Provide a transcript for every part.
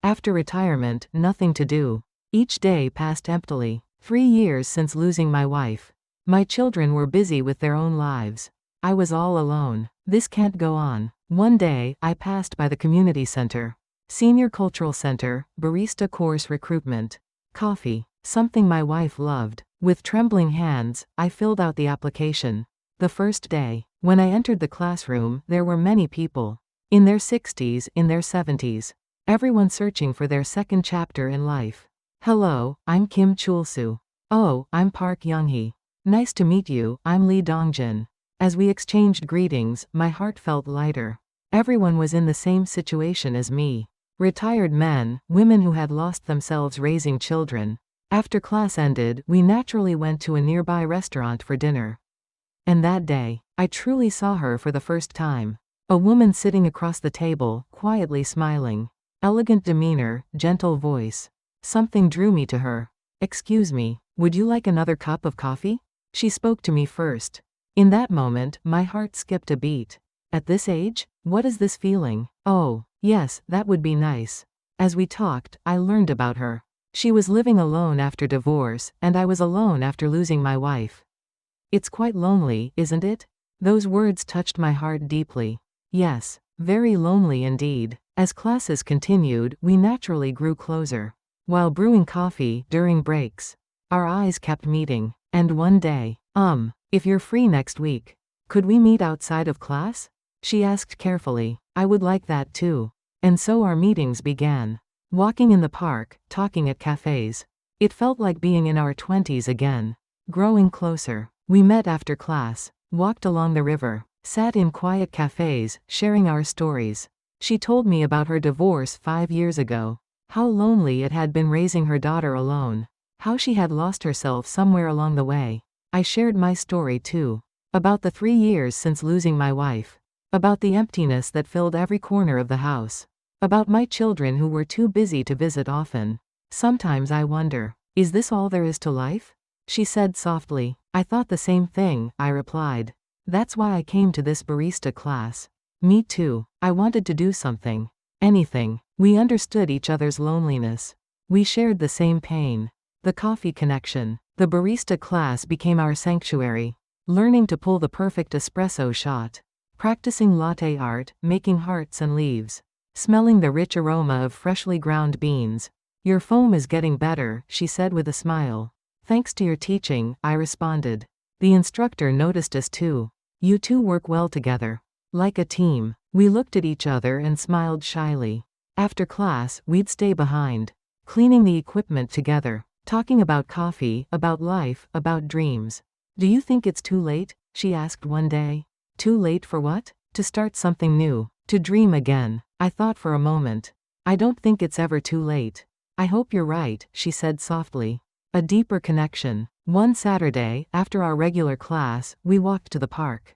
After retirement, nothing to do. Each day passed emptily. 3 years since losing my wife. My children were busy with their own lives. I was all alone. This can't go on. One day, I passed by the community center. Senior Cultural Center, Barista course recruitment. Coffee. Something my wife loved. With trembling hands, I filled out the application. The first day, when I entered the classroom, there were many people. In their 60s, in their 70s. Everyone searching for their second chapter in life. Hello, I'm Kim Chulsu. Oh, I'm Park Younghee. Nice to meet you, I'm Lee Dongjin. As we exchanged greetings, my heart felt lighter. Everyone was in the same situation as me. Retired men, women who had lost themselves raising children. After class ended, we naturally went to a nearby restaurant for dinner. And that day, I truly saw her for the first time. A woman sitting across the table, quietly smiling. Elegant demeanor, gentle voice. Something drew me to her. Excuse me, would you like another cup of coffee? She spoke to me first. In that moment, my heart skipped a beat. At this age? What is this feeling? Oh, yes, that would be nice. As we talked, I learned about her. She was living alone after divorce, and I was alone after losing my wife. It's quite lonely, isn't it? Those words touched my heart deeply. Yes, very lonely indeed. As classes continued, we naturally grew closer. While brewing coffee, during breaks, our eyes kept meeting. And one day, if you're free next week, could we meet outside of class? She asked carefully. I would like that too. And so our meetings began. Walking in the park, talking at cafes. It felt like being in our 20s again. Growing closer. We met after class, walked along the river, sat in quiet cafes, sharing our stories. She told me about her divorce 5 years ago. How lonely it had been raising her daughter alone. How she had lost herself somewhere along the way. I shared my story too. About the 3 years since losing my wife. About the emptiness that filled every corner of the house. About my children who were too busy to visit often. Sometimes I wonder, is this all there is to life? She said softly. I thought the same thing, I replied. That's why I came to this barista class. Me too. I wanted to do something. Anything. We understood each other's loneliness. We shared the same pain. The coffee connection. The barista class became our sanctuary. Learning to pull the perfect espresso shot. Practicing latte art, making hearts and leaves. Smelling the rich aroma of freshly ground beans. Your foam is getting better, she said with a smile. Thanks to your teaching, I responded. The instructor noticed us too. You two work well together. Like a team. We looked at each other and smiled shyly. After class, we'd stay behind. Cleaning the equipment together. Talking about coffee, about life, about dreams. Do you think it's too late? She asked one day. Too late for what? To start something new. To dream again. I thought for a moment. I don't think it's ever too late. I hope you're right, she said softly. A deeper connection. One Saturday, after our regular class, we walked to the park.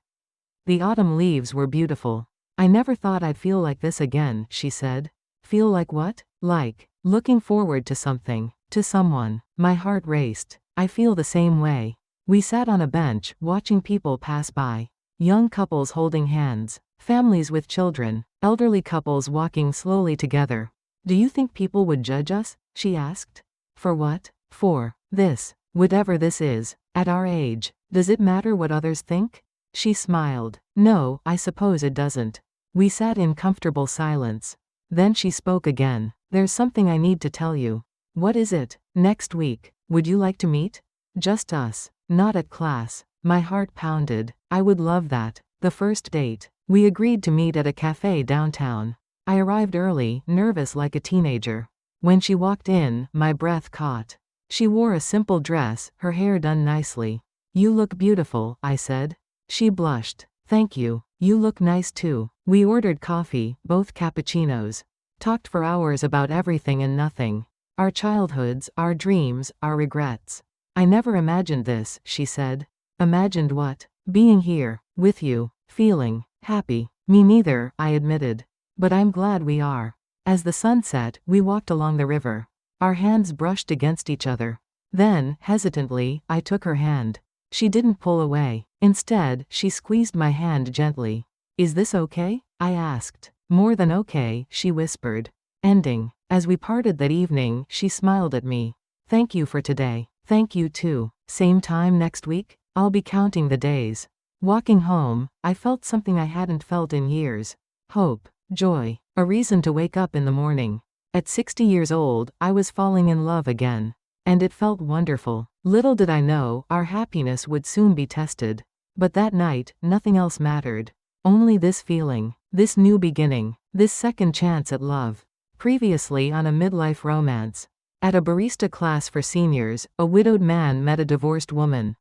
The autumn leaves were beautiful. I never thought I'd feel like this again, she said. Feel like what? Like, looking forward to something. To someone. My heart raced. I feel the same way. We sat on a bench, watching people pass by. Young couples holding hands. Families with children. Elderly couples walking slowly together. Do you think people would judge us? She asked. For what? For this. Whatever this is. At our age. Does it matter what others think? She smiled. No, I suppose it doesn't. We sat in comfortable silence. Then she spoke again. There's something I need to tell you. What is it? Next week. Would you like to meet? Just us. Not at class. My heart pounded. I would love that. The first date. We agreed to meet at a café downtown. I arrived early, nervous like a teenager. When she walked in, my breath caught. She wore a simple dress, her hair done nicely. You look beautiful, I said. She blushed. Thank you. You look nice too. We ordered coffee, both cappuccinos. Talked for hours about everything and nothing. Our childhoods, our dreams, our regrets. I never imagined this, she said. Imagined what? Being here, with you, feeling happy. Me neither, I admitted. But I'm glad we are. As the sun set, we walked along the river. Our hands brushed against each other. Then, hesitantly, I took her hand. She didn't pull away. Instead, she squeezed my hand gently. Is this okay? I asked. More than okay, she whispered. Ending. As we parted that evening, she smiled at me. Thank you for today. Thank you too. Same time next week? I'll be counting the days. Walking home, I felt something I hadn't felt in years. Hope, joy, a reason to wake up in the morning. At 60 years old, I was falling in love again. And it felt wonderful. Little did I know, our happiness would soon be tested. But that night, nothing else mattered. Only this feeling, this new beginning, this second chance at love. Previously on a midlife romance. At a barista class for seniors, a widowed man met a divorced woman.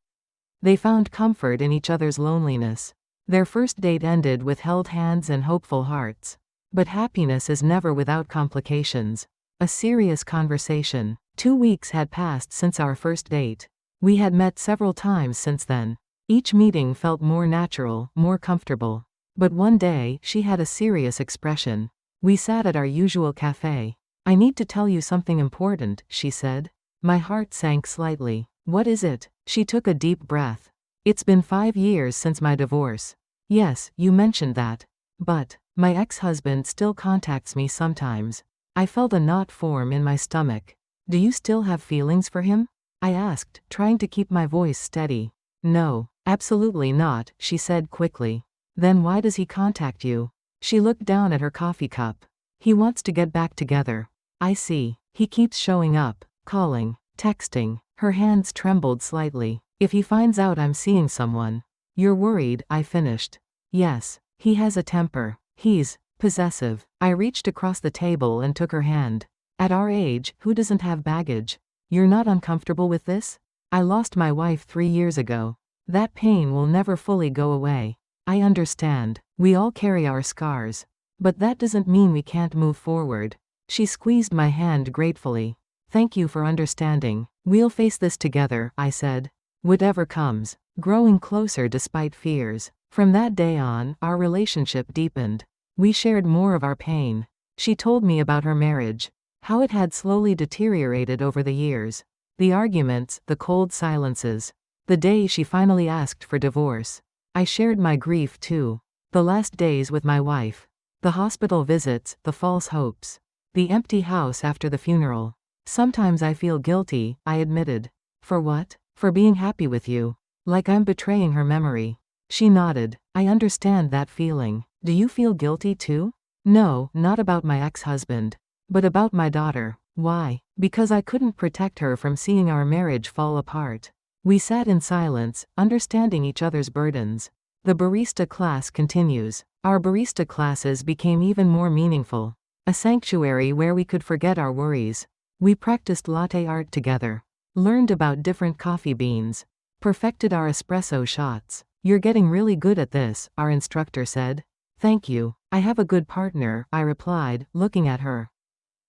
They found comfort in each other's loneliness. Their first date ended with held hands and hopeful hearts. But happiness is never without complications. A serious conversation. 2 weeks had passed since our first date. We had met several times since then. Each meeting felt more natural, more comfortable. But one day, she had a serious expression. We sat at our usual café. I need to tell you something important, she said. My heart sank slightly. What is it? She took a deep breath. It's been 5 years since my divorce. Yes, you mentioned that. But, my ex-husband still contacts me sometimes. I felt a knot form in my stomach. Do you still have feelings for him? I asked, trying to keep my voice steady. No, absolutely not, she said quickly. Then why does he contact you? She looked down at her coffee cup. He wants to get back together. I see. He keeps showing up, calling, texting. Her hands trembled slightly. If he finds out I'm seeing someone. You're worried, I finished. Yes, he has a temper. He's possessive. I reached across the table and took her hand. At our age, who doesn't have baggage? You're not uncomfortable with this? I lost my wife 3 years ago. That pain will never fully go away. I understand. We all carry our scars. But that doesn't mean we can't move forward. She squeezed my hand gratefully. Thank you for understanding. We'll face this together, I said. Whatever comes. Growing closer despite fears. From that day on, our relationship deepened. We shared more of our pain. She told me about her marriage. How it had slowly deteriorated over the years. The arguments, the cold silences. The day she finally asked for divorce. I shared my grief too. The last days with my wife. The hospital visits, the false hopes. The empty house after the funeral. Sometimes I feel guilty, I admitted. For what? For being happy with you. Like I'm betraying her memory. She nodded. I understand that feeling. Do you feel guilty too? No, not about my ex-husband. But about my daughter. Why? Because I couldn't protect her from seeing our marriage fall apart. We sat in silence, understanding each other's burdens. The barista class continues. Our barista classes became even more meaningful. A sanctuary where we could forget our worries. We practiced latte art together. Learned about different coffee beans. Perfected our espresso shots. You're getting really good at this, our instructor said. Thank you. I have a good partner, I replied, looking at her.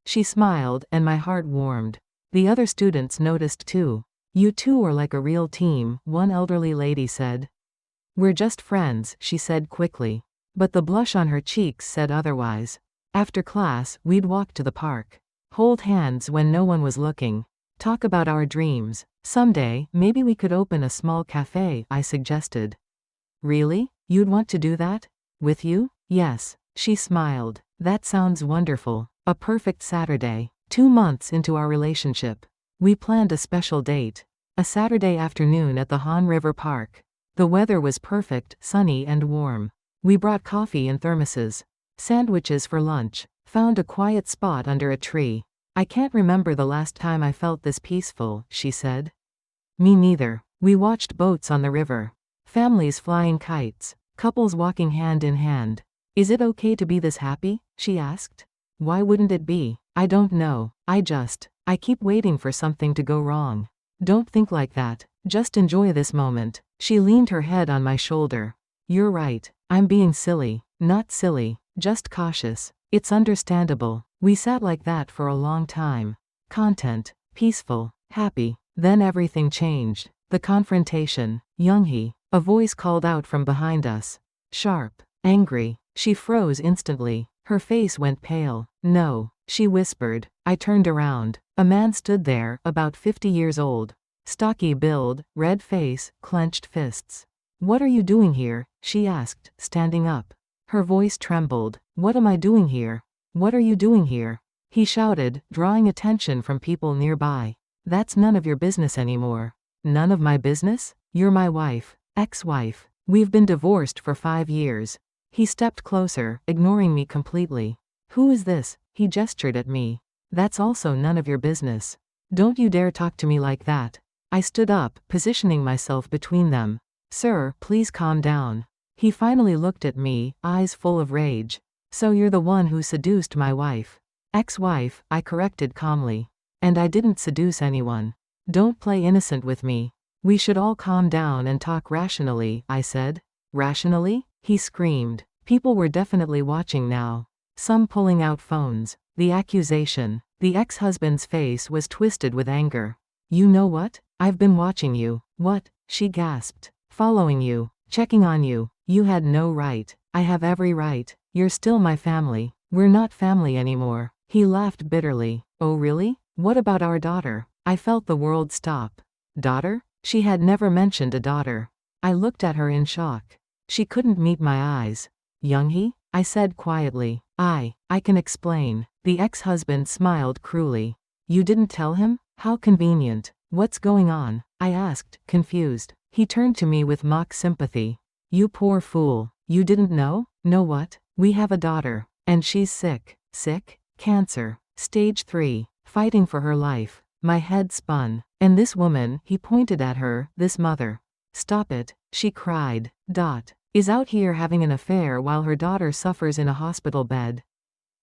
She smiled, and my heart warmed. The other students noticed too. You two are like a real team, one elderly lady said. We're just friends, she said quickly. But the blush on her cheeks said otherwise. After class, we'd walk to the park. Hold hands when no one was looking. Talk about our dreams. Someday, maybe we could open a small café, I suggested. Really? You'd want to do that? With you? Yes. She smiled. That sounds wonderful. A perfect Saturday. 2 months into our relationship. We planned a special date. A Saturday afternoon at the Han River Park. The weather was perfect, sunny and warm. We brought coffee in thermoses. Sandwiches for lunch. Found a quiet spot under a tree. I can't remember the last time I felt this peaceful, she said. Me neither. We watched boats on the river. Families flying kites. Couples walking hand in hand. Is it okay to be this happy? She asked. Why wouldn't it be? I don't know. I keep waiting for something to go wrong. Don't think like that. Just enjoy this moment. She leaned her head on my shoulder. You're right. I'm being silly. Not silly. Just cautious. It's understandable. We sat like that for a long time. Content. Peaceful. Happy. Then everything changed. The confrontation. Younghee. A voice called out from behind us. Sharp. Angry. She froze instantly. Her face went pale. No, she whispered. I turned around. A man stood there, about 50 years old. Stocky build, red face, clenched fists. What are you doing here? She asked, standing up. Her voice trembled. What am I doing here? What are you doing here? he shouted, drawing attention from people nearby. That's none of your business anymore. None of my business? You're my wife. Ex-wife. We've been divorced for 5 years. He stepped closer, ignoring me completely. Who is this? He gestured at me. That's also none of your business. Don't you dare talk to me like that. I stood up, positioning myself between them. Sir, please calm down. He finally looked at me, eyes full of rage. So you're the one who seduced my wife. Ex-wife, I corrected calmly. And I didn't seduce anyone. Don't play innocent with me. We should all calm down and talk rationally, I said. Rationally? He screamed. People were definitely watching now. Some pulling out phones. The accusation. The ex-husband's face was twisted with anger. You know what? I've been watching you. What? She gasped. Following you. Checking on you. You had no right. I have every right. You're still my family. We're not family anymore. He laughed bitterly. Oh really? What about our daughter? I felt the world stop. Daughter? She had never mentioned a daughter. I looked at her in shock. She couldn't meet my eyes. Younghee? I said quietly. I can explain. The ex-husband smiled cruelly. You didn't tell him? How convenient. What's going on? I asked, confused. He turned to me with mock sympathy. You poor fool. You didn't know? Know what? We have a daughter. And she's sick. Sick? Cancer. Stage 3. Fighting for her life. My head spun. And this woman, he pointed at her, this mother. Stop it, she cried. Is out here having an affair while her daughter suffers in a hospital bed.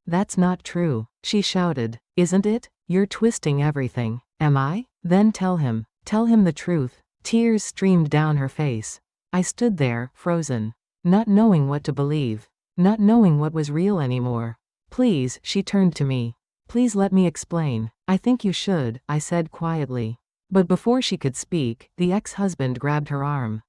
That's not true, she shouted. Isn't it? You're twisting everything. Am I? Then tell him. Tell him the truth. Tears streamed down her face. I stood there, frozen. Not knowing what to believe. Not knowing what was real anymore. Please, she turned to me. Please let me explain. I think you should, I said quietly. But before she could speak, the ex-husband grabbed her arm.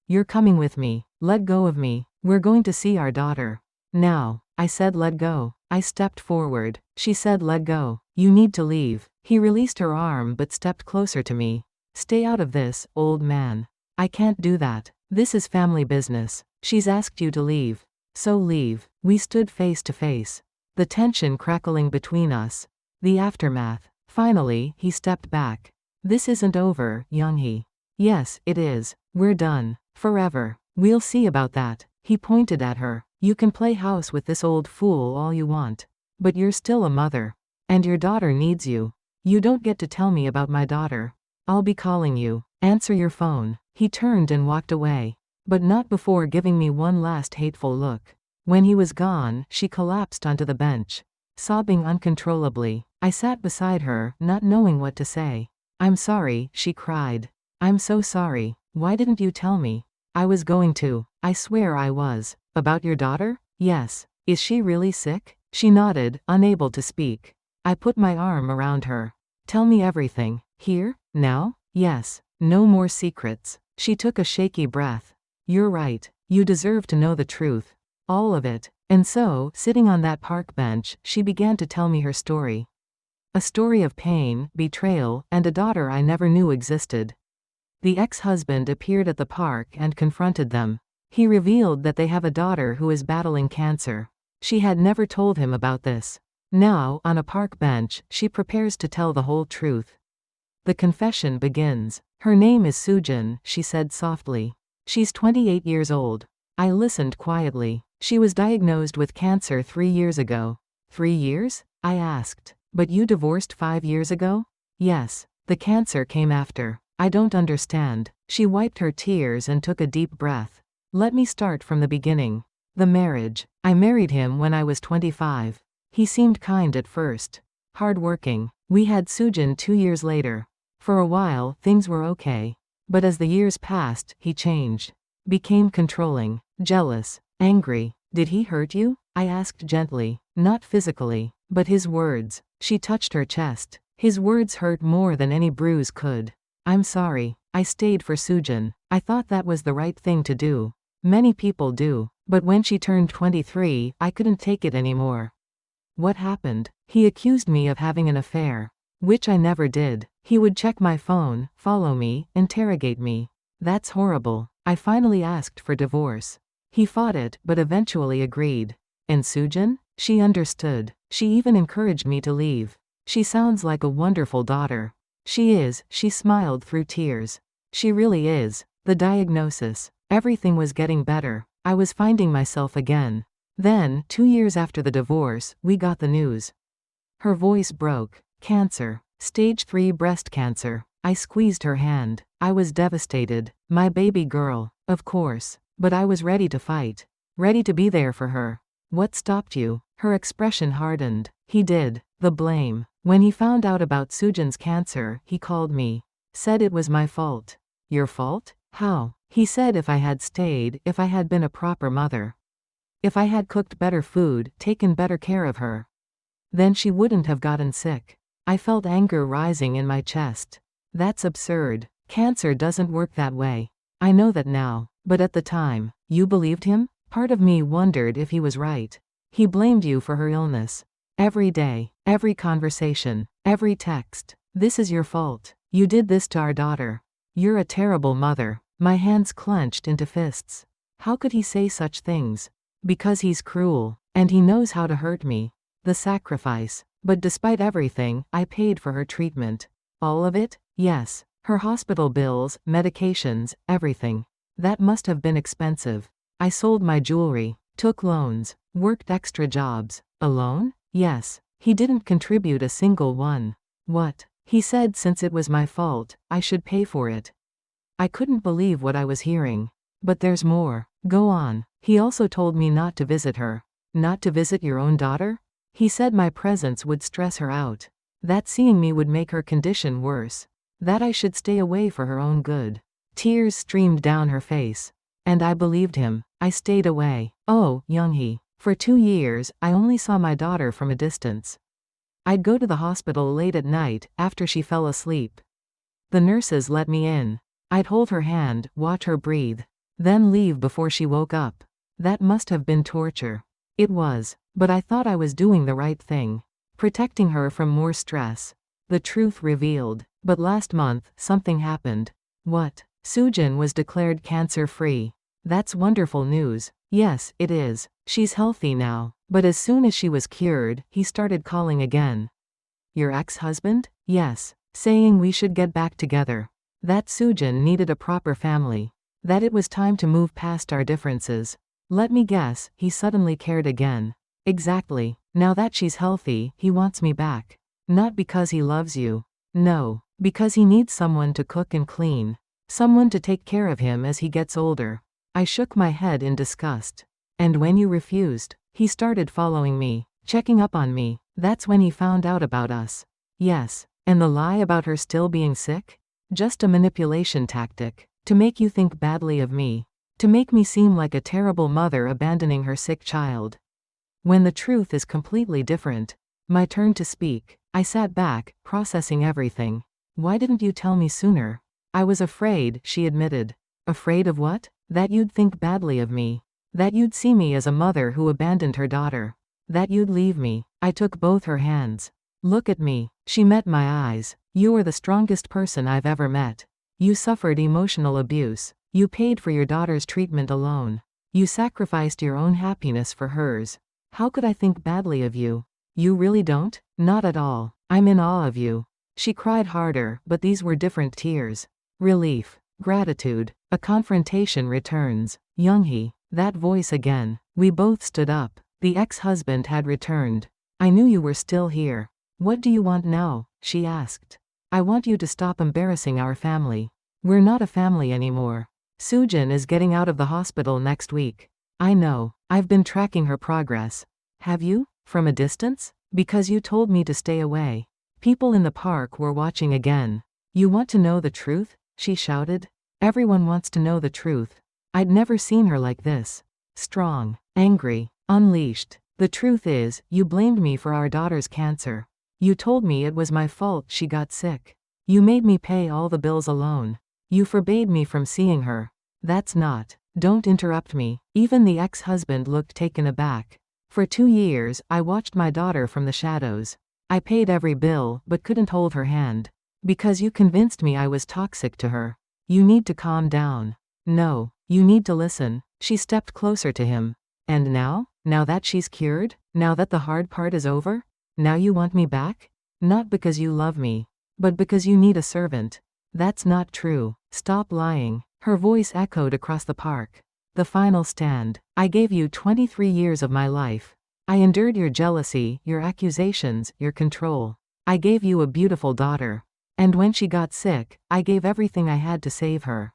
You're coming with me. Let go of me. We're going to see our daughter. Now. I said let go. I stepped forward. She said let go. You need to leave. He released her arm but stepped closer to me. Stay out of this, old man. I can't do that. This is family business. She's asked you to leave. So leave. We stood face to face. The tension crackling between us. The aftermath. Finally, he stepped back. This isn't over, Younghee. Yes, it is. We're done. Forever. We'll see about that. He pointed at her. You can play house with this old fool all you want. But you're still a mother. And your daughter needs you. You don't get to tell me about my daughter. I'll be calling you. Answer your phone. He turned and walked away. But not before giving me one last hateful look. When he was gone, she collapsed onto the bench. Sobbing uncontrollably. I sat beside her, not knowing what to say. I'm sorry, she cried. I'm so sorry. Why didn't you tell me? I was going to. I swear I was. About your daughter? Yes. Is she really sick? She nodded, unable to speak. I put my arm around her. Tell me everything. Here? Now? Yes. No more secrets. She took a shaky breath. You're right. You deserve to know the truth. All of it. And so, sitting on that park bench, she began to tell me her story. A story of pain, betrayal, and a daughter I never knew existed. The ex-husband appeared at the park and confronted them. He revealed that they have a daughter who is battling cancer. She had never told him about this. Now, on a park bench, she prepares to tell the whole truth. The confession begins. Her name is Sujin, she said softly. She's 28 years old. I listened quietly. She was diagnosed with cancer 3 years ago. 3 years? I asked. But you divorced 5 years ago? Yes. The cancer came after. I don't understand. She wiped her tears and took a deep breath. Let me start from the beginning. The marriage. I married him when I was 25. He seemed kind at first. Hardworking. We had Sujin 2 years later. For a while, things were okay. But as the years passed, he changed. Became controlling. Jealous. Angry. Did he hurt you? I asked gently. Not physically. But his words. She touched her chest. His words hurt more than any bruise could. I'm sorry. I stayed for Sujin. I thought that was the right thing to do. Many people do. But when she turned 23, I couldn't take it anymore. What happened? He accused me of having an affair. Which I never did. He would check my phone, follow me, interrogate me. That's horrible. I finally asked for divorce. He fought it, but eventually agreed. And Sujin? She understood. She even encouraged me to leave. She sounds like a wonderful daughter. She is, she smiled through tears. She really is. The diagnosis. Everything was getting better. I was finding myself again. Then, 2 years after the divorce, we got the news. Her voice broke. Cancer. Stage 3 breast cancer. I squeezed her hand. I was devastated. My baby girl. Of course. But I was ready to fight. Ready to be there for her. What stopped you? Her expression hardened. He did. The blame. When he found out about Sujin's cancer, he called me. Said it was my fault. Your fault? How? He said if I had stayed, if I had been a proper mother. If I had cooked better food, taken better care of her. Then she wouldn't have gotten sick. I felt anger rising in my chest. That's absurd. Cancer doesn't work that way. I know that now. But at the time, you believed him? Part of me wondered if he was right. He blamed you for her illness. Every day, every conversation, every text. This is your fault. You did this to our daughter. You're a terrible mother. My hands clenched into fists. How could he say such things? Because he's cruel, and he knows how to hurt me. The sacrifice. But despite everything, I paid for her treatment. All of it? Yes. Her hospital bills, medications, everything. That must have been expensive. I sold my jewelry, took loans, worked extra jobs. Alone? Yes. He didn't contribute a single one. What? He said since it was my fault, I should pay for it. I couldn't believe what I was hearing. But there's more. Go on. He also told me not to visit her. Not to visit your own daughter? He said my presence would stress her out. That seeing me would make her condition worse. That I should stay away for her own good. Tears streamed down her face. And I believed him. I stayed away. Oh, Young-hee. For 2 years, I only saw my daughter from a distance. I'd go to the hospital late at night, after she fell asleep. The nurses let me in. I'd hold her hand, watch her breathe. Then leave before she woke up. That must have been torture. It was. But I thought I was doing the right thing. Protecting her from more stress. The truth revealed. But last month, something happened. What? Sujin was declared cancer-free. That's wonderful news. Yes, it is. She's healthy now. But as soon as she was cured, he started calling again. Your ex-husband? Yes. Saying we should get back together. That Sujin needed a proper family. That it was time to move past our differences. Let me guess, he suddenly cared again. Exactly. Now that she's healthy, he wants me back. Not because he loves you. No. Because he needs someone to cook and clean. Someone to take care of him as he gets older. I shook my head in disgust. And when you refused, he started following me, checking up on me. That's when he found out about us. Yes. And the lie about her still being sick? Just a manipulation tactic. To make you think badly of me. To make me seem like a terrible mother abandoning her sick child. When the truth is completely different. My turn to speak. I sat back, processing everything. Why didn't you tell me sooner? I was afraid, she admitted. Afraid of what? That you'd think badly of me. That you'd see me as a mother who abandoned her daughter. That you'd leave me. I took both her hands. Look at me. She met my eyes. You are the strongest person I've ever met. You suffered emotional abuse. You paid for your daughter's treatment alone. You sacrificed your own happiness for hers. How could I think badly of you? You really don't? Not at all. I'm in awe of you. She cried harder, but these were different tears. Relief. Gratitude. A confrontation returns. Young-hee. That voice again. We both stood up. The ex-husband had returned. I knew you were still here. What do you want now? She asked. I want you to stop embarrassing our family. We're not a family anymore. Sujin is getting out of the hospital next week. I know. I've been tracking her progress. Have you? From a distance? Because you told me to stay away. People in the park were watching again. You want to know the truth? She shouted. Everyone wants to know the truth. I'd never seen her like this. Strong, angry, unleashed. The truth is, you blamed me for our daughter's cancer. You told me it was my fault she got sick. You made me pay all the bills alone. You forbade me from seeing her. That's not. Don't interrupt me. Even the ex-husband looked taken aback. For 2 years, I watched my daughter from the shadows. I paid every bill, but couldn't hold her hand. Because you convinced me I was toxic to her. You need to calm down. No, you need to listen. She stepped closer to him. And now? Now that she's cured? Now that the hard part is over? Now you want me back? Not because you love me, but because you need a servant. That's not true. Stop lying. Her voice echoed across the park. The final stand. I gave you 23 years of my life. I endured your jealousy, your accusations, your control. I gave you a beautiful daughter. And when she got sick, I gave everything I had to save her.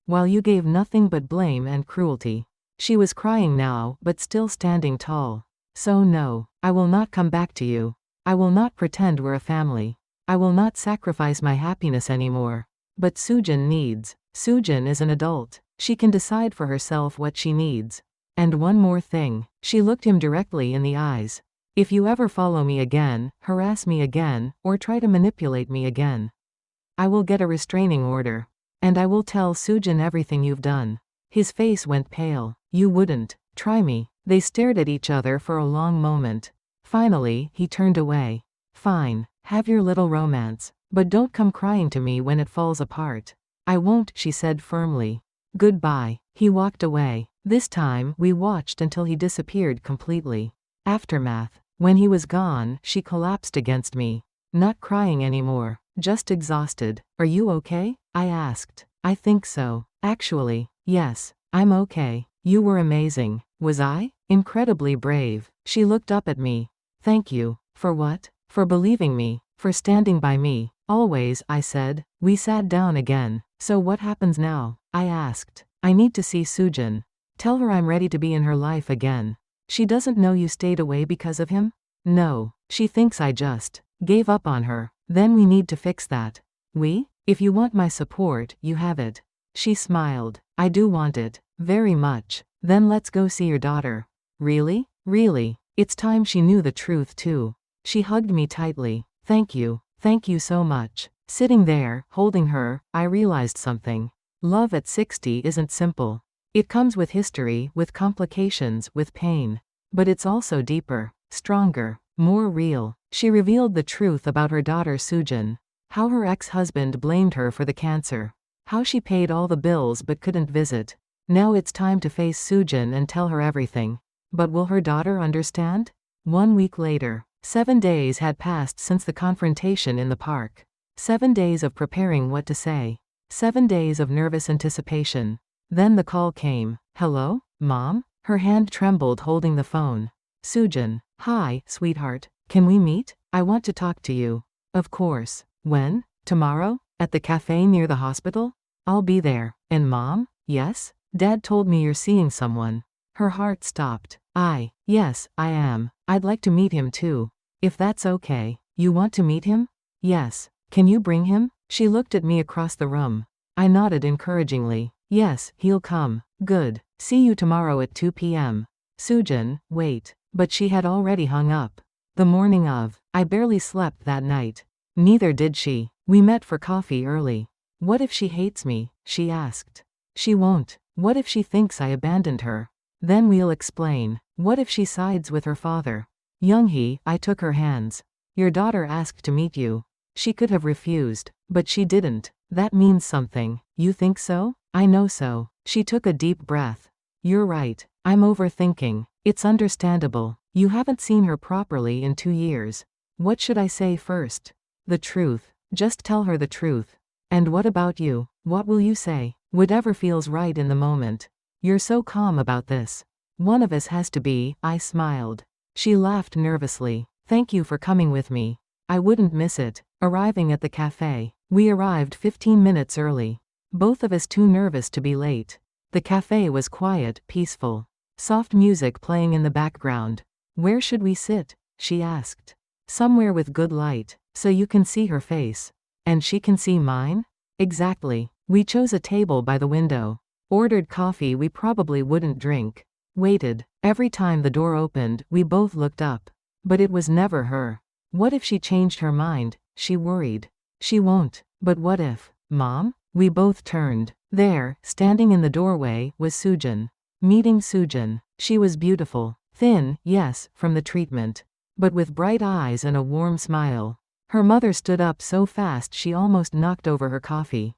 While you gave nothing but blame and cruelty. She was crying now, but still standing tall. So no, I will not come back to you. I will not pretend we're a family. I will not sacrifice my happiness anymore. But Soojin needs. Soojin is an adult. She can decide for herself what she needs. And one more thing. She looked him directly in the eyes. If you ever follow me again, harass me again, or try to manipulate me again, I will get a restraining order. And I will tell Soojin everything you've done. His face went pale. You wouldn't. Try me. They stared at each other for a long moment. Finally, he turned away. Fine. Have your little romance. But don't come crying to me when it falls apart. I won't, she said firmly. Goodbye. He walked away. This time, we watched until he disappeared completely. Aftermath. When he was gone, she collapsed against me. Not crying anymore. Just exhausted. Are you okay? I asked. I think so. Actually, yes. I'm okay. You were amazing. Was I? Incredibly brave. She looked up at me. Thank you. For what? For believing me. For standing by me. Always, I said. We sat down again. So what happens now? I asked. I need to see Soojin. Tell her I'm ready to be in her life again. She doesn't know you stayed away because of him? No. She thinks I just gave up on her. Then we need to fix that. We? If you want my support, you have it. She smiled. I do want it. Very much. Then let's go see your daughter. Really? Really? It's time she knew the truth too. She hugged me tightly. Thank you. Thank you so much. Sitting there, holding her, I realized something. Love at 60 isn't simple. It comes with history, with complications, with pain. But it's also deeper, stronger, more real. She revealed the truth about her daughter Soojin. How her ex-husband blamed her for the cancer. How she paid all the bills but couldn't visit. Now it's time to face Soojin and tell her everything. But will her daughter understand? 1 week later. 7 days had passed since the confrontation in the park. 7 days of preparing what to say. 7 days of nervous anticipation. Then the call came. Hello? Mom? Her hand trembled holding the phone. Soojin. Hi, sweetheart. Can we meet? I want to talk to you. Of course. When? Tomorrow? At the cafe near the hospital? I'll be there. And Mom? Yes? Dad told me you're seeing someone. Her heart stopped. Yes, I am. I'd like to meet him too. If that's okay. You want to meet him? Yes. Can you bring him? She looked at me across the room. I nodded encouragingly. Yes, he'll come. Good. See you tomorrow at 2 p.m. Soojin, wait. But she had already hung up. The morning of. I barely slept that night. Neither did she. We met for coffee early. What if she hates me? She asked. She won't. What if she thinks I abandoned her? Then we'll explain. What if she sides with her father? Younghee, I took her hands. Your daughter asked to meet you. She could have refused, but she didn't. That means something. You think so? I know so. She took a deep breath. You're right. I'm overthinking. It's understandable. You haven't seen her properly in 2 years. What should I say first? The truth. Just tell her the truth. And what about you? What will you say? Whatever feels right in the moment. You're so calm about this. One of us has to be. I smiled. She laughed nervously. Thank you for coming with me. I wouldn't miss it. Arriving at the cafe. We arrived 15 minutes early. Both of us too nervous to be late. The cafe was quiet, peaceful. Soft music playing in the background. Where should we sit? She asked. Somewhere with good light, so you can see her face. And she can see mine? Exactly. We chose a table by the window. Ordered coffee we probably wouldn't drink. Waited. Every time the door opened, we both looked up. But it was never her. What if she changed her mind? She worried. She won't. But what if? Mom? We both turned. There, standing in the doorway, was Soojin. Meeting Soojin. She was beautiful. Thin, yes, from the treatment. But with bright eyes and a warm smile. Her mother stood up so fast she almost knocked over her coffee.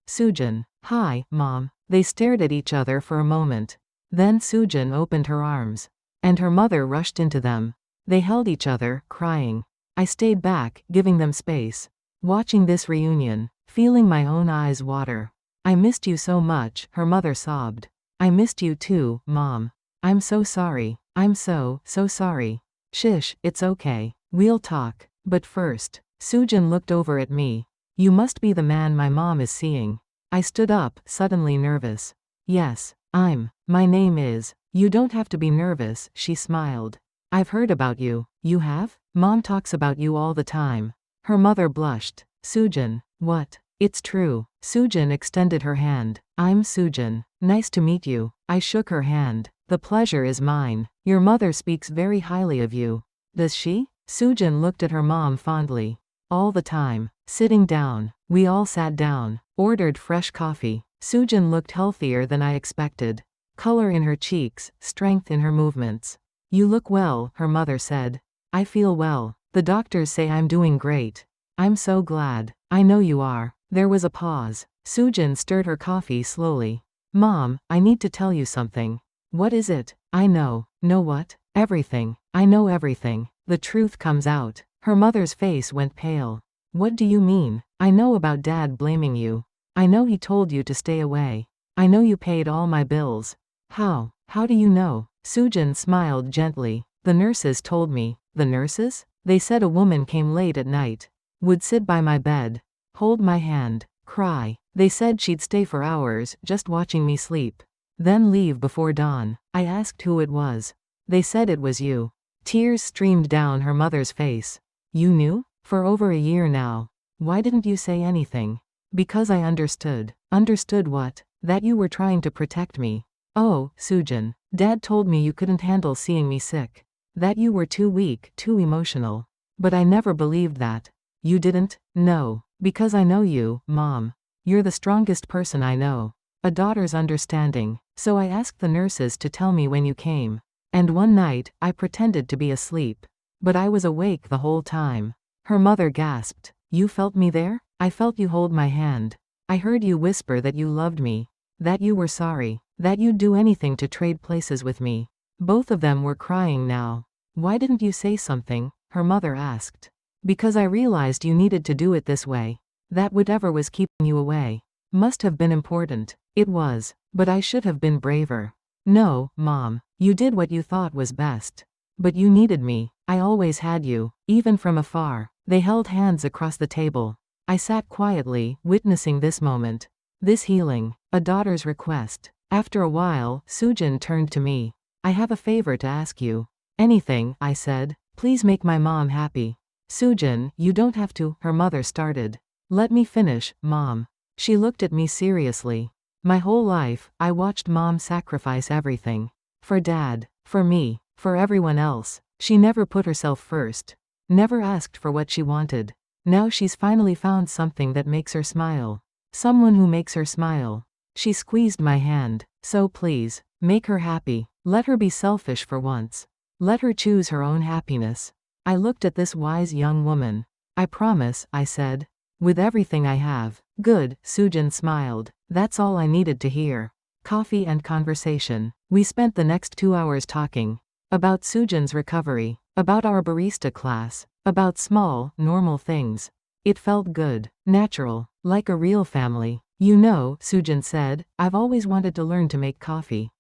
Soojin. Hi, Mom. They stared at each other for a moment. Then Soojin opened her arms. And her mother rushed into them. They held each other, crying. I stayed back, giving them space. Watching this reunion, feeling my own eyes water. I missed you so much, her mother sobbed. I missed you too, Mom. I'm so sorry. I'm so sorry. Shish, it's okay. We'll talk. But first, Soojin looked over at me. You must be the man my mom is seeing. I stood up, suddenly nervous. Yes, my name is. You don't have to be nervous, she smiled. I've heard about you. You have? Mom talks about you all the time. Her mother blushed. Soojin, what? It's true. Soojin extended her hand. I'm Soojin. Nice to meet you. I shook her hand. The pleasure is mine. Your mother speaks very highly of you. Does she? Soojin looked at her mom fondly. All the time. Sitting down. We all sat down. Ordered fresh coffee. Soojin looked healthier than I expected. Color in her cheeks, strength in her movements. You look well, her mother said. I feel well. The doctors say I'm doing great. I'm so glad. I know you are. There was a pause. Soojin stirred her coffee slowly. Mom, I need to tell you something. What is it? I know. Know what? Everything. I know everything. The truth comes out. Her mother's face went pale. What do you mean? I know about Dad blaming you. I know he told you to stay away. I know you paid all my bills. How? How do you know? Soojin smiled gently. The nurses told me. The nurses? They said a woman came late at night. Would sit by my bed. Hold my hand. Cry. They said she'd stay for hours, just watching me sleep. Then leave before dawn. I asked who it was. They said it was you. Tears streamed down her mother's face. You knew? For over a year now. Why didn't you say anything? Because I understood. Understood what? That you were trying to protect me. Oh, Soojin. Dad told me you couldn't handle seeing me sick. That you were too weak, too emotional. But I never believed that. You didn't? No. Because I know you, Mom. You're the strongest person I know. A daughter's understanding. So I asked the nurses to tell me when you came. And one night, I pretended to be asleep. But I was awake the whole time. Her mother gasped. You felt me there? I felt you hold my hand. I heard you whisper that you loved me. That you were sorry. That you'd do anything to trade places with me. Both of them were crying now. Why didn't you say something? Her mother asked. Because I realized you needed to do it this way. That whatever was keeping you away must have been important. It was. But I should have been braver. No, Mom. You did what you thought was best. But you needed me. I always had you, even from afar. They held hands across the table. I sat quietly, witnessing this moment. This healing. A daughter's request. After a while, Soojin turned to me. I have a favor to ask you. Anything, I said. Please make my mom happy. Soojin, you don't have to, her mother started. Let me finish, Mom. She looked at me seriously. My whole life, I watched Mom sacrifice everything. For Dad, for me, for everyone else. She never put herself first. Never asked for what she wanted. Now she's finally found something that makes her smile. Someone who makes her smile. She squeezed my hand. So please, make her happy. Let her be selfish for once. Let her choose her own happiness. I looked at this wise young woman. I promise, I said. With everything I have. Good, Soojin smiled. That's all I needed to hear. Coffee and conversation. We spent the next 2 hours talking. About Soojin's recovery. About our barista class. About small, normal things. It felt good. Natural. Like a real family. You know, Soojin said, I've always wanted to learn to make coffee.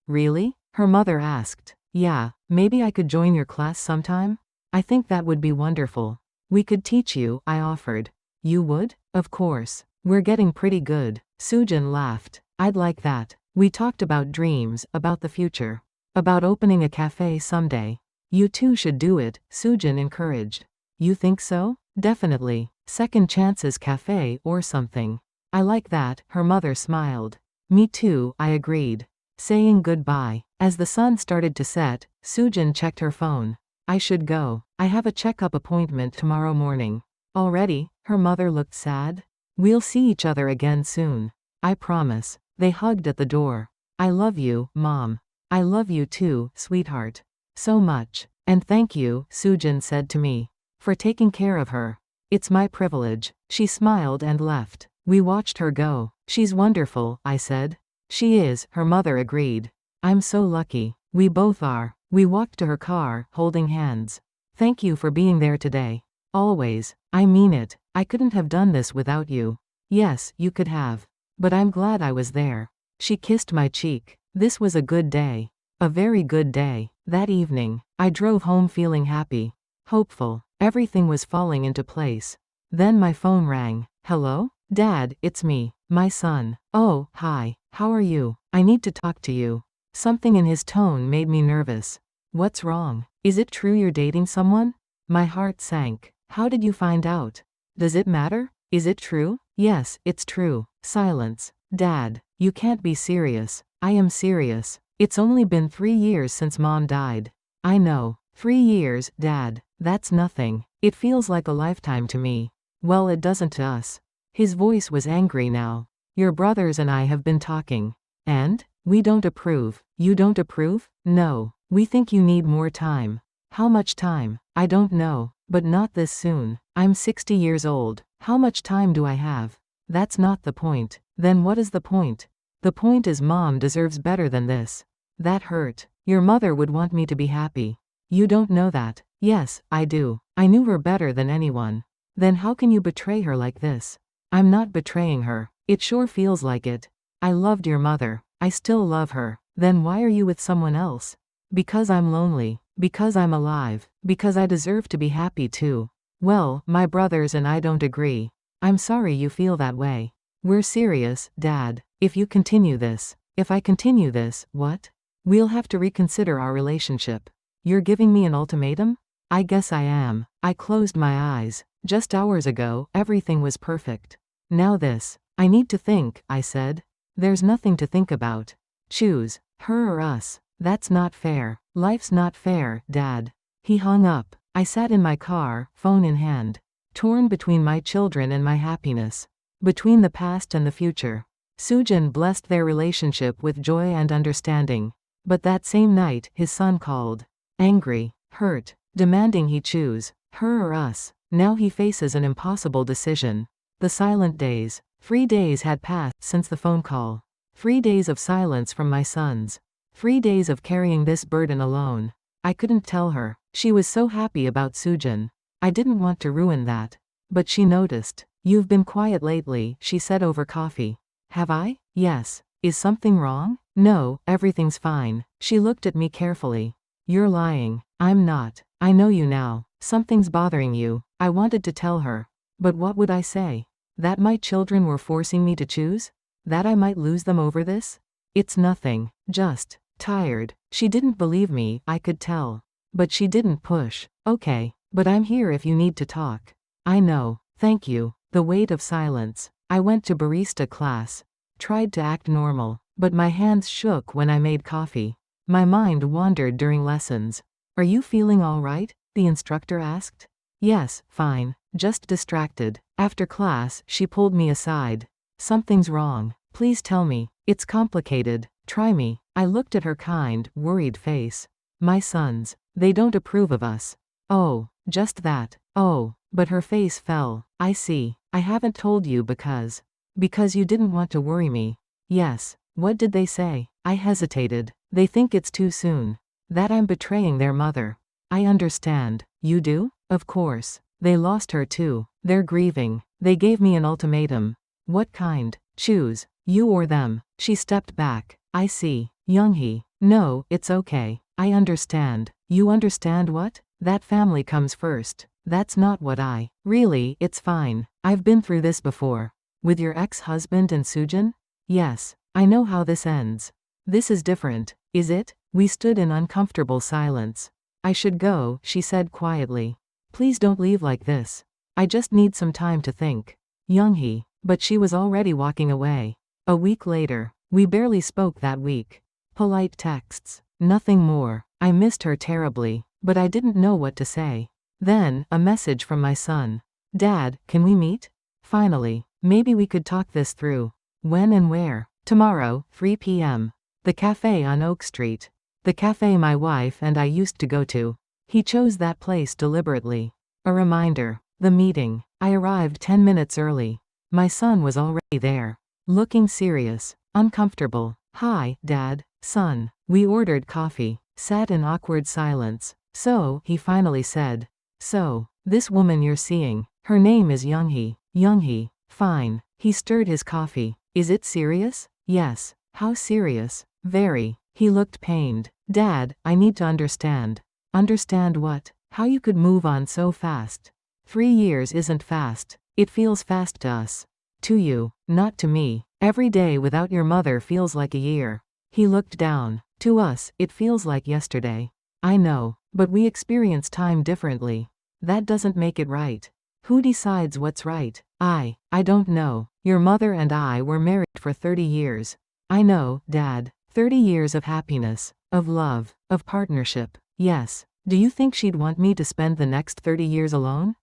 Really? Her mother asked. Yeah, maybe I could join your class sometime? I think that would be wonderful. We could teach you, I offered. You would? Of course. We're getting pretty good. Soojin laughed. I'd like that. We talked about dreams, about the future. About opening a café someday. You too should do it, Soojin encouraged. You think so? Definitely. Second chances café or something. I like that, her mother smiled. Me too, I agreed. Saying goodbye. As the sun started to set, Soojin checked her phone. I should go. I have a checkup appointment tomorrow morning. Already? Her mother looked sad. We'll see each other again soon. I promise. They hugged at the door. I love you, Mom. I love you too, sweetheart. So much. And thank you, Soojin said to me. For taking care of her. It's my privilege. She smiled and left. We watched her go. She's wonderful, I said. She is, her mother agreed. I'm so lucky. We both are. We walked to her car, holding hands. Thank you for being there today. Always. I mean it. I couldn't have done this without you. Yes, you could have. But I'm glad I was there. She kissed my cheek. This was a good day. A very good day. That evening, I drove home feeling happy. Hopeful. Everything was falling into place. Then my phone rang. Hello? Dad, it's me, my son. Oh, hi. How are you? I need to talk to you. Something in his tone made me nervous. What's wrong? Is it true you're dating someone? My heart sank. How did you find out? Does it matter? Is it true? Yes, it's true. Silence. Dad, you can't be serious. I am serious. It's only been 3 years since Mom died. I know. 3 years, Dad. That's nothing. It feels like a lifetime to me. Well, it doesn't to us. His voice was angry now. Your brothers and I have been talking. And? We don't approve. You don't approve? No. We think you need more time. How much time? I don't know. But not this soon. I'm 60 years old. How much time do I have? That's not the point. Then what is the point? The point is Mom deserves better than this. That hurt. Your mother would want me to be happy. You don't know that. Yes, I do. I knew her better than anyone. Then how can you betray her like this? I'm not betraying her. It sure feels like it. I loved your mother. I still love her. Then why are you with someone else? Because I'm lonely. Because I'm alive. Because I deserve to be happy too. Well, my brothers and I don't agree. I'm sorry you feel that way. We're serious, Dad. If you continue this. If I continue this, what? We'll have to reconsider our relationship. You're giving me an ultimatum? I guess I am. I closed my eyes. Just hours ago, everything was perfect. Now this. I need to think, I said. There's nothing to think about. Choose. Her or us. That's not fair. Life's not fair, Dad. He hung up. I sat in my car, phone in hand. Torn between my children and my happiness. Between the past and the future. Soojin blessed their relationship with joy and understanding. But that same night, his son called. Angry. Hurt. Demanding he choose. Her or us. Now he faces an impossible decision. The silent days. 3 days had passed since the phone call. 3 days of silence from my sons. 3 days of carrying this burden alone. I couldn't tell her. She was so happy about Soojin. I didn't want to ruin that. But she noticed. You've been quiet lately, she said over coffee. Have I? Yes. Is something wrong? No, everything's fine. She looked at me carefully. You're lying. I'm not. I know you now. Something's bothering you. I wanted to tell her. But what would I say? That my children were forcing me to choose? That I might lose them over this? It's nothing. Just tired. She didn't believe me, I could tell. But she didn't push. Okay. But I'm here if you need to talk. I know. Thank you. The weight of silence. I went to barista class. Tried to act normal. But my hands shook when I made coffee. My mind wandered during lessons. Are you feeling all right? The instructor asked. Yes, fine. Just distracted. After class, she pulled me aside. Something's wrong. Please tell me. It's complicated. Try me. I looked at her kind, worried face. My sons. They don't approve of us. Oh, just that. Oh, but her face fell. I see. I haven't told you because. Because you didn't want to worry me. Yes. What did they say? I hesitated. They think it's too soon. That I'm betraying their mother. I understand. You do? Of course. They lost her too. They're grieving. They gave me an ultimatum. What kind? Choose. You or them. She stepped back. I see. Younghee. No, it's okay. I understand. You understand what? That family comes first. That's not what I. Really, it's fine. I've been through this before. With your ex-husband and Soojin? Yes. I know how this ends. This is different, is it? We stood in uncomfortable silence. I should go, she said quietly. Please don't leave like this. I just need some time to think. Younghee. But she was already walking away. A week later. We barely spoke that week. Polite texts. Nothing more. I missed her terribly, but I didn't know what to say. Then, a message from my son. Dad, can we meet? Finally. Maybe we could talk this through. When and where? Tomorrow, 3 p.m. The cafe on Oak Street. The cafe my wife and I used to go to. He chose that place deliberately. A reminder. The meeting. I arrived 10 minutes early. My son was already there. Looking serious. Uncomfortable. Hi, Dad. Son. We ordered coffee. sat in awkward silence. So, he finally said. So, this woman you're seeing, her name is Younghee. Younghee. Fine. He stirred his coffee. Is it serious? Yes. How serious? Very. He looked pained. Dad, I need to understand. Understand what? How you could move on so fast. 3 years isn't fast. It feels fast to us. To you, not to me. Every day without your mother feels like a year. He looked down. To us, it feels like yesterday. I know, but we experience time differently. That doesn't make it right. Who decides what's right? I don't know. Your mother and I were married for 30 years. I know, Dad. 30 years of happiness, of love, of partnership. Yes. Do you think she'd want me to spend the next 30 years alone?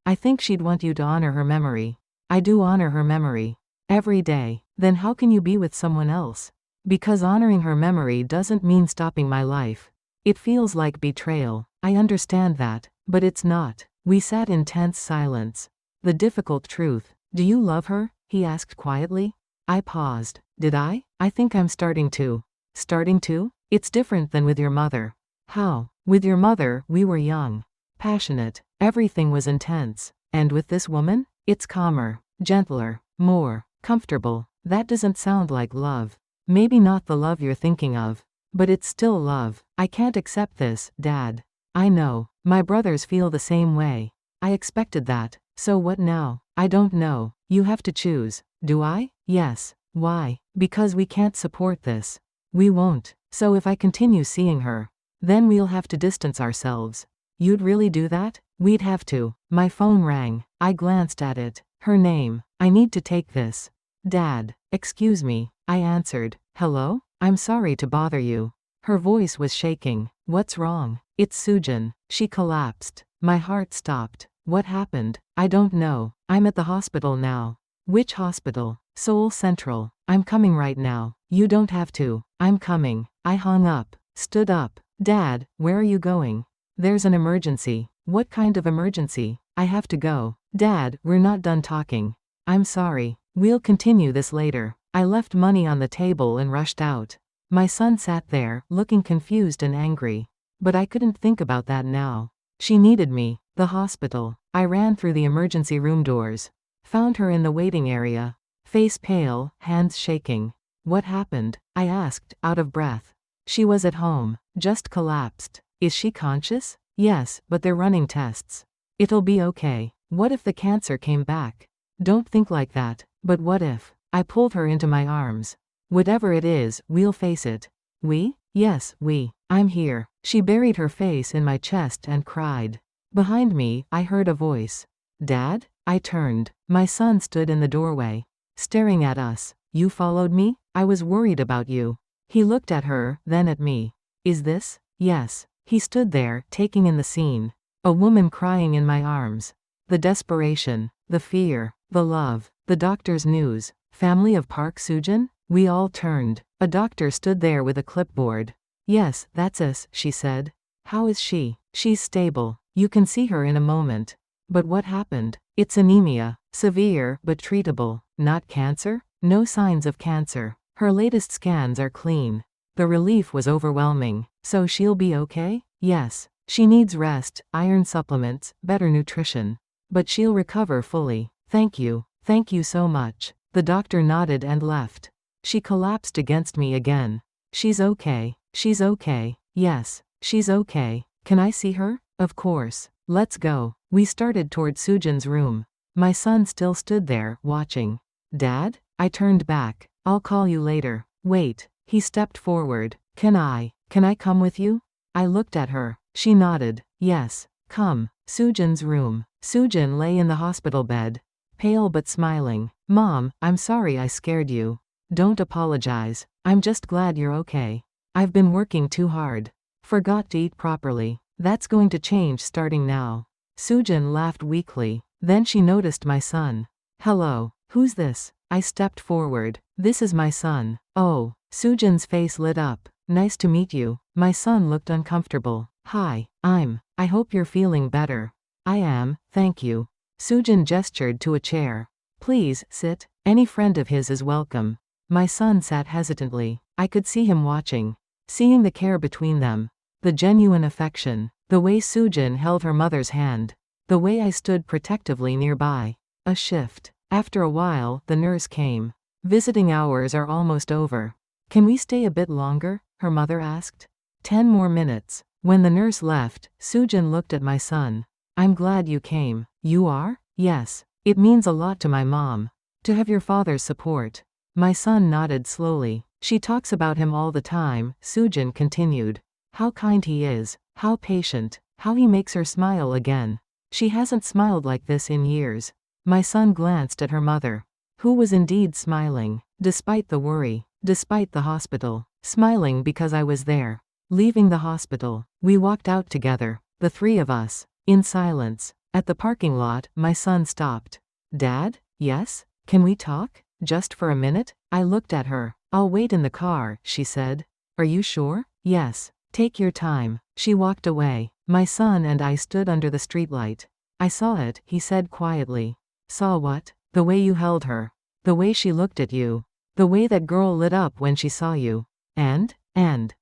I think she'd want you to honor her memory. I do honor her memory. Every day. Then how can you be with someone else? Because honoring her memory doesn't mean stopping my life. It feels like betrayal. I understand that, but it's not. We sat in tense silence. The difficult truth. Do you love her? He asked quietly. I paused. Did I? I think I'm starting to. Starting to? It's different than with your mother. How? With your mother, we were young. Passionate. Everything was intense. And with this woman? It's calmer, gentler, more comfortable. That doesn't sound like love. Maybe not the love you're thinking of. But it's still love. I can't accept this, Dad. I know. My brothers feel the same way. I expected that. So what now? I don't know. You have to choose. Do I? Yes. Why? Because we can't support this. We won't. So if I continue seeing her, then we'll have to distance ourselves. You'd really do that? We'd have to. My phone rang. I glanced at it. Her name. I need to take this. Dad. Excuse me. I answered. Hello? I'm sorry to bother you. Her voice was shaking. What's wrong? It's Sujin. She collapsed. My heart stopped. What happened? I don't know. I'm at the hospital now. Which hospital? Seoul Central. I'm coming right now. You don't have to. I'm coming. I hung up. Stood up. Dad, where are you going? There's an emergency. What kind of emergency? I have to go. Dad, we're not done talking. I'm sorry. We'll continue this later. I left money on the table and rushed out. My son sat there, looking confused and angry. But I couldn't think about that now. She needed me. The hospital. I ran through the emergency room doors. Found her in the waiting area. Face pale, hands shaking. What happened? I asked, out of breath. She was at home. Just collapsed. Is she conscious? Yes, but they're running tests. It'll be okay. What if the cancer came back? Don't think like that. But what if? I pulled her into my arms. Whatever it is, we'll face it. We? Yes, we. I'm here. She buried her face in my chest and cried. Behind me, I heard a voice. Dad? I turned. My son stood in the doorway, staring at us. You followed me? I was worried about you. He looked at her, then at me. Is this? Yes. He stood there, taking in the scene. A woman crying in my arms. The desperation, the fear, the love, the doctor's news. Family of Park Sujin? We all turned. A doctor stood there with a clipboard. Yes, that's us, she said. How is she? She's stable. You can see her in a moment. But what happened? It's anemia. Severe, but treatable. Not cancer? No signs of cancer. Her latest scans are clean. The relief was overwhelming. So she'll be okay? Yes. She needs rest, iron supplements, better nutrition. But she'll recover fully. Thank you. Thank you so much. The doctor nodded and left. She collapsed against me again. She's okay. She's okay. Yes. She's okay. Can I see her? Of course. Let's go. We started toward Sujin's room. My son still stood there, watching. Dad? I turned back. I'll call you later. Wait. He stepped forward. Can I come with you? I looked at her. She nodded. Yes. Come. Sujin's room. Sujin lay in the hospital bed. Pale but smiling. Mom, I'm sorry I scared you. Don't apologize. I'm just glad you're okay. I've been working too hard. Forgot to eat properly. That's going to change starting now. Sujin laughed weakly. Then she noticed my son. Hello. Who's this? I stepped forward. This is my son. Oh. Sujin's face lit up. Nice to meet you. My son looked uncomfortable. Hi. I hope you're feeling better. I am, thank you. Sujin gestured to a chair. Please, sit. Any friend of his is welcome. My son sat hesitantly. I could see him watching. Seeing the care between them, the genuine affection, the way Sujin held her mother's hand, the way I stood protectively nearby. A shift. After a while, the nurse came. Visiting hours are almost over. Can we stay a bit longer? Her mother asked. 10 more minutes. When the nurse left, Sujin looked at my son. I'm glad you came. You are? Yes. It means a lot to my mom. To have your father's support. My son nodded slowly. She talks about him all the time, Sujin continued. How kind he is, how patient, how he makes her smile again. She hasn't smiled like this in years. My son glanced at her mother, who was indeed smiling, despite the worry, despite the hospital, smiling because I was there. Leaving the hospital, we walked out together, the three of us, in silence. At the parking lot, my son stopped. Dad? Yes? Can we talk? Just for a minute? I looked at her. I'll wait in the car, she said. Are you sure? Yes. Take your time. She walked away. My son and I stood under the streetlight. I saw it, he said quietly. Saw what? The way you held her. The way she looked at you. The way that girl lit up when she saw you. And,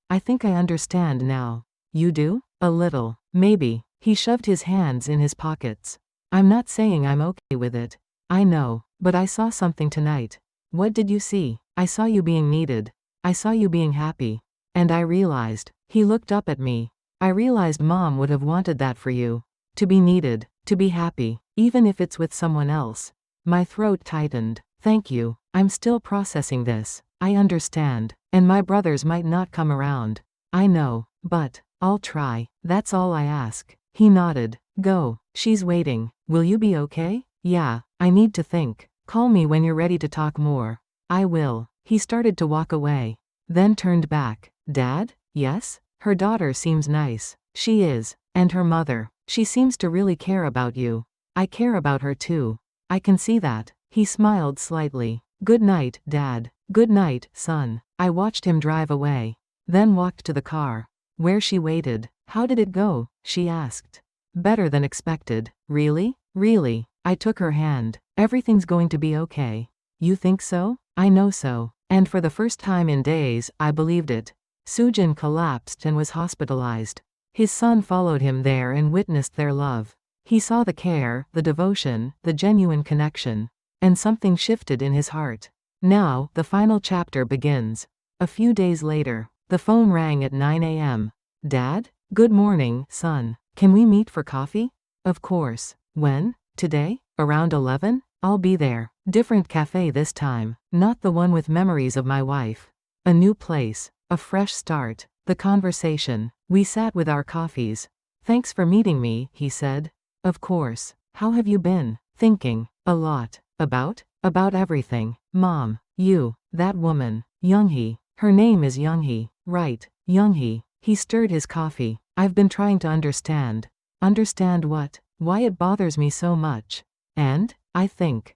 I think I understand now. You do? A little. Maybe. He shoved his hands in his pockets. I'm not saying I'm okay with it. I know, but I saw something tonight. What did you see? I saw you being needed. I saw you being happy. And I realized. He looked up at me. I realized Mom would have wanted that for you. To be needed. To be happy. Even if it's with someone else. My throat tightened. Thank you. I'm still processing this. I understand. And my brothers might not come around. I know. But I'll try. That's all I ask. He nodded. Go. She's waiting. Will you be okay? Yeah. I need to think. Call me when you're ready to talk more. I will. He started to walk away. Then turned back. Dad? Yes? Her daughter seems nice. She is. And her mother. She seems to really care about you. I care about her too. I can see that. He smiled slightly. Good night, Dad. Good night, son. I watched him drive away. Then walked to the car. Where she waited. How did it go? She asked. Better than expected. Really? Really? I took her hand. Everything's going to be okay. You think so? I know so. And for the first time in days, I believed it. Sujin collapsed and was hospitalized. His son followed him there and witnessed their love. He saw the care, the devotion, the genuine connection. And something shifted in his heart. Now, the final chapter begins. A few days later, the phone rang at 9 a.m. Dad? Good morning, son. Can we meet for coffee? Of course. When? Today? Around 11? I'll be there. Different cafe this time. Not the one with memories of my wife. A new place. A fresh start. The conversation. We sat with our coffees. Thanks for meeting me, he said. Of course. How have you been? Thinking. A lot. About? About everything. Mom. You. That woman. Younghee. Her name is Younghee. Right. Younghee. He stirred his coffee. I've been trying to understand. Understand what? Why it bothers me so much. And? I think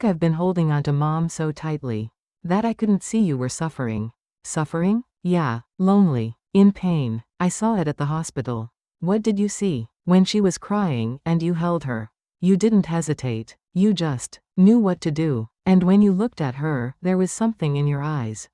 I've been holding on to Mom so tightly. That I couldn't see you were suffering. Suffering? Yeah. Lonely. In pain. I saw it at the hospital. What did you see? When she was crying and you held her. You didn't hesitate. You just knew what to do. And when you looked at her, there was something in your eyes.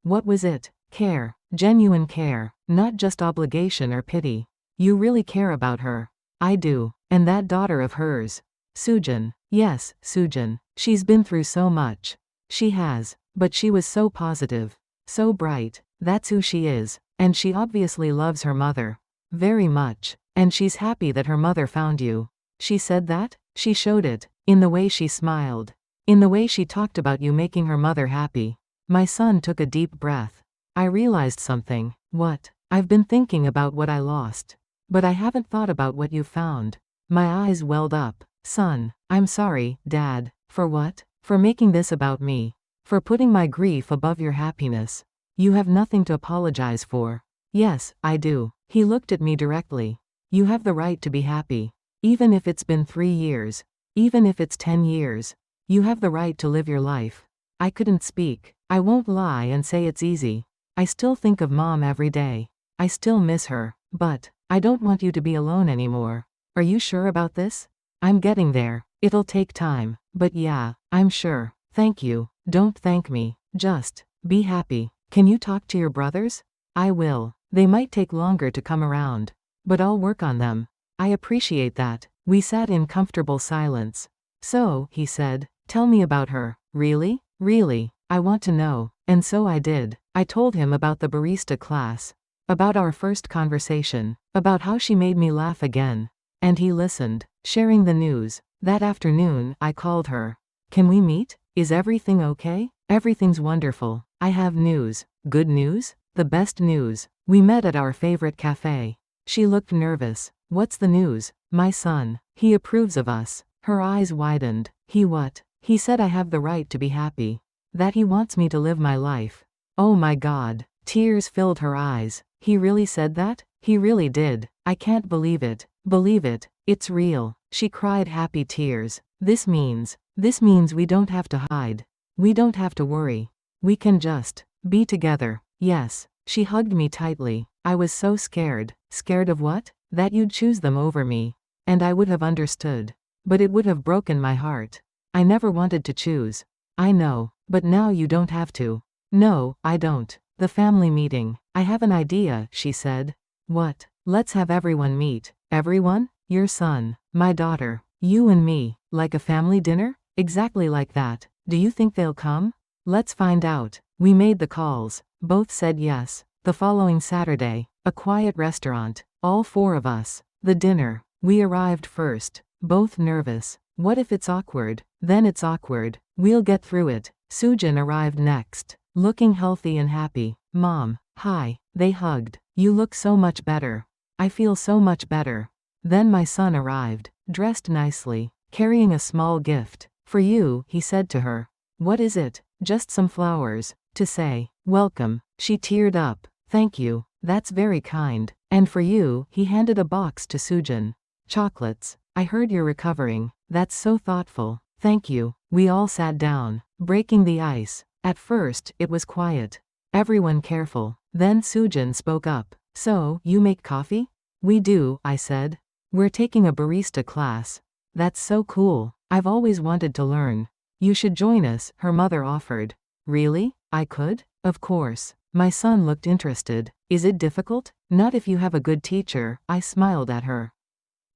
What was it? Care. Genuine care. Not just obligation or pity. You really care about her. I do. And that daughter of hers. Sujin. Yes, Sujin. She's been through so much. She has. But she was so positive. So bright. That's who she is. And she obviously loves her mother. Very much. And she's happy that her mother found you. She said that? She showed it. In the way she smiled. In the way she talked about you making her mother happy. My son took a deep breath. I realized something. What? I've been thinking about what I lost. But I haven't thought about what you found. My eyes welled up. Son, I'm sorry, Dad. For what? For making this about me. For putting my grief above your happiness. You have nothing to apologize for. Yes, I do. He looked at me directly. You have the right to be happy. Even if it's been 3 years. Even if it's 10 years. You have the right to live your life. I couldn't speak. I won't lie and say it's easy. I still think of Mom every day. I still miss her. But I don't want you to be alone anymore. Are you sure about this? I'm getting there. It'll take time. But yeah, I'm sure. Thank you. Don't thank me. Just be happy. Can you talk to your brothers? I will. They might take longer to come around. But I'll work on them. I appreciate that. We sat in comfortable silence. So, he said, tell me about her. Really? Really? I want to know. And so I did. I told him about the barista class. About our first conversation. About how she made me laugh again. And he listened, sharing the news. That afternoon, I called her. Can we meet? Is everything okay? Everything's wonderful. I have news. Good news? The best news. We met at our favorite café. She looked nervous. What's the news? My son. He approves of us. Her eyes widened. He what? He said I have the right to be happy. That he wants me to live my life. Oh my God. Tears filled her eyes. He really said that? He really did. I can't believe it. Believe it. It's real. She cried happy tears. This means we don't have to hide. We don't have to worry. We can just be together. Yes. She hugged me tightly. I was so scared. Scared of what? That you'd choose them over me. And I would have understood. But it would have broken my heart. I never wanted to choose. I know. But now you don't have to. No, I don't. The family meeting. I have an idea, she said. What? Let's have everyone meet. Everyone? Your son, my daughter, you and me. Like a family dinner? Exactly like that. Do you think they'll come? Let's find out. We made the calls. Both said yes. The following Saturday, a quiet restaurant. All four of us. The dinner. We arrived first. Both nervous. What if it's awkward? Then it's awkward. We'll get through it. Sujin arrived next. Looking healthy and happy. Mom. Hi. They hugged. You look so much better. I feel so much better. Then my son arrived. Dressed nicely. Carrying a small gift. For you, he said to her. What is it? Just some flowers. To say, welcome. She teared up. Thank you. That's very kind. And for you, he handed a box to Sujin. Chocolates. I heard you're recovering. That's so thoughtful. Thank you. We all sat down, breaking the ice. At first, it was quiet. Everyone careful. Then Sujin spoke up. So, you make coffee? We do, I said. We're taking a barista class. That's so cool. I've always wanted to learn. You should join us, her mother offered. Really? I could? Of course. My son looked interested. Is it difficult? Not if you have a good teacher, I smiled at her.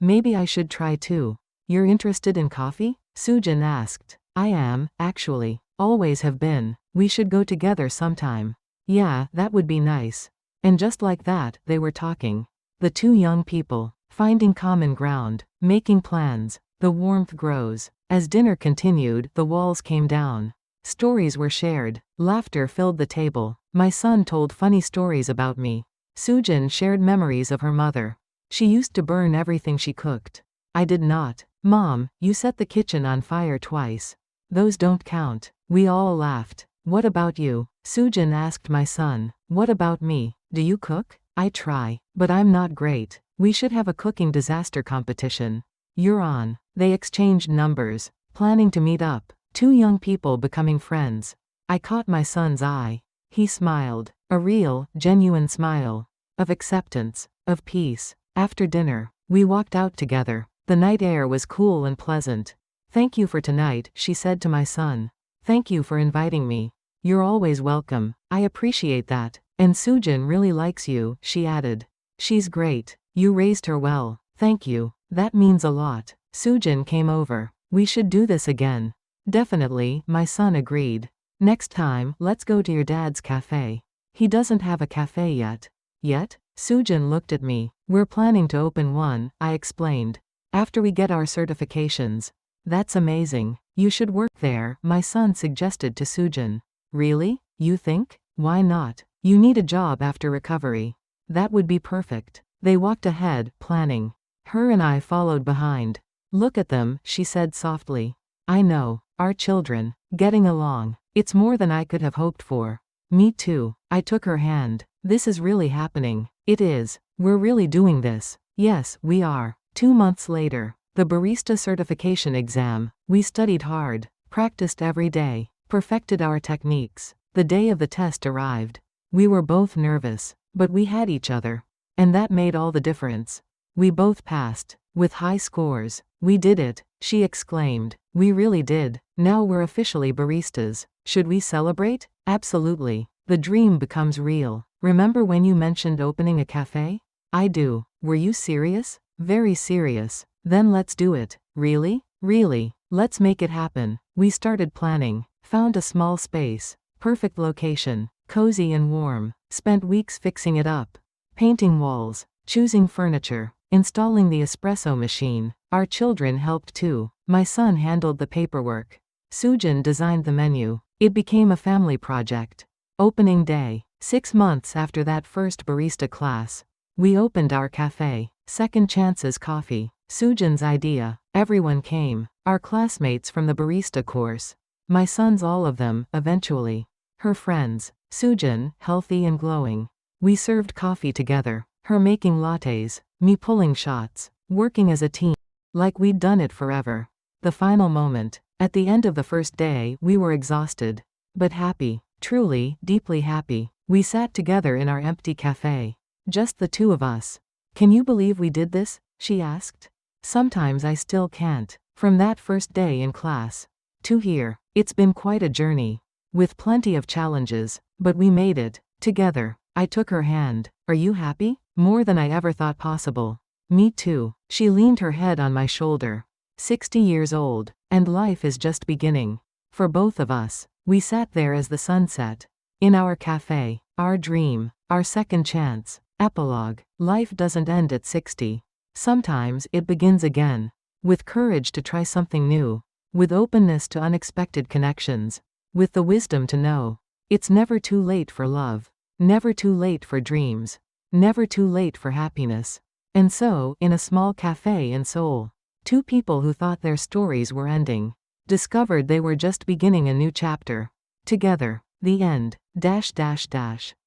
Maybe I should try too. You're interested in coffee? Sujin asked. I am, actually. Always have been. We should go together sometime. Yeah, that would be nice. And just like that, they were talking. The two young people, finding common ground, making plans. The warmth grows. As dinner continued, the walls came down. Stories were shared. Laughter filled the table. My son told funny stories about me. Sujin shared memories of her mother. She used to burn everything she cooked. I did not. Mom, you set the kitchen on fire twice. Those don't count. We all laughed. What about you? Sujin asked my son. What about me? Do you cook? I try. But I'm not great. We should have a cooking disaster competition. You're on. They exchanged numbers, planning to meet up. Two young people becoming friends. I caught my son's eye. He smiled. A real, genuine smile. Of acceptance. Of peace. After dinner, we walked out together. The night air was cool and pleasant. Thank you for tonight, she said to my son. Thank you for inviting me. You're always welcome. I appreciate that. And Sujin really likes you, she added. She's great. You raised her well. Thank you. That means a lot. Sujin came over. We should do this again. Definitely, my son agreed. Next time, let's go to your dad's cafe. He doesn't have a cafe yet. Yet? Sujin looked at me. We're planning to open one, I explained. After we get our certifications. That's amazing. You should work there, my son suggested to Sujin. Really? You think? Why not? You need a job after recovery. That would be perfect. They walked ahead, planning. Her and I followed behind. Look at them, she said softly. I know. Our children. Getting along. It's more than I could have hoped for. Me too. I took her hand. This is really happening. It is. We're really doing this. Yes, we are. 2 months later. The barista certification exam. We studied hard. Practiced every day. Perfected our techniques. The day of the test arrived. We were both nervous. But we had each other. And that made all the difference. We both passed. With high scores. We did it, she exclaimed. We really did. Now we're officially baristas. Should we celebrate? Absolutely. The dream becomes real. Remember when you mentioned opening a café? I do. Were you serious? Very serious. Then let's do it. Really? Really. Let's make it happen. We started planning. Found a small space. Perfect location. Cozy and warm. Spent weeks fixing it up. Painting walls. Choosing furniture. Installing the espresso machine. Our children helped too. My son handled the paperwork. Sujin designed the menu. It became a family project. Opening day. 6 months after that first barista class. We opened our cafe. Second Chances Coffee. Sujin's idea. Everyone came. Our classmates from the barista course. My sons, all of them, eventually. Her friends. Sujin, healthy and glowing. We served coffee together. Her making lattes. Me pulling shots. Working as a team. Like we'd done it forever. The final moment. At the end of the first day, we were exhausted. But happy. Truly, deeply happy. We sat together in our empty cafe. Just the two of us. Can you believe we did this? She asked. Sometimes I still can't. From that first day in class to here, it's been quite a journey. With plenty of challenges, but we made it. Together. I took her hand. Are you happy? More than I ever thought possible. Me too. She leaned her head on my shoulder. 60 years old, and life is just beginning. For both of us. We sat there as the sun set. In our cafe. Our dream. Our second chance. Epilogue. Life doesn't end at 60. Sometimes it begins again. With courage to try something new. With openness to unexpected connections. With the wisdom to know. It's never too late for love. Never too late for dreams. Never too late for happiness. And so, in a small cafe in Seoul, two people who thought their stories were ending, discovered they were just beginning a new chapter. Together. The end.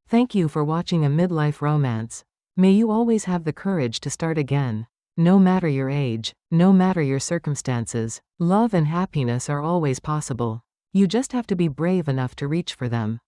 Thank you for watching a midlife romance. May you always have the courage to start again. No matter your age, no matter your circumstances, love and happiness are always possible. You just have to be brave enough to reach for them.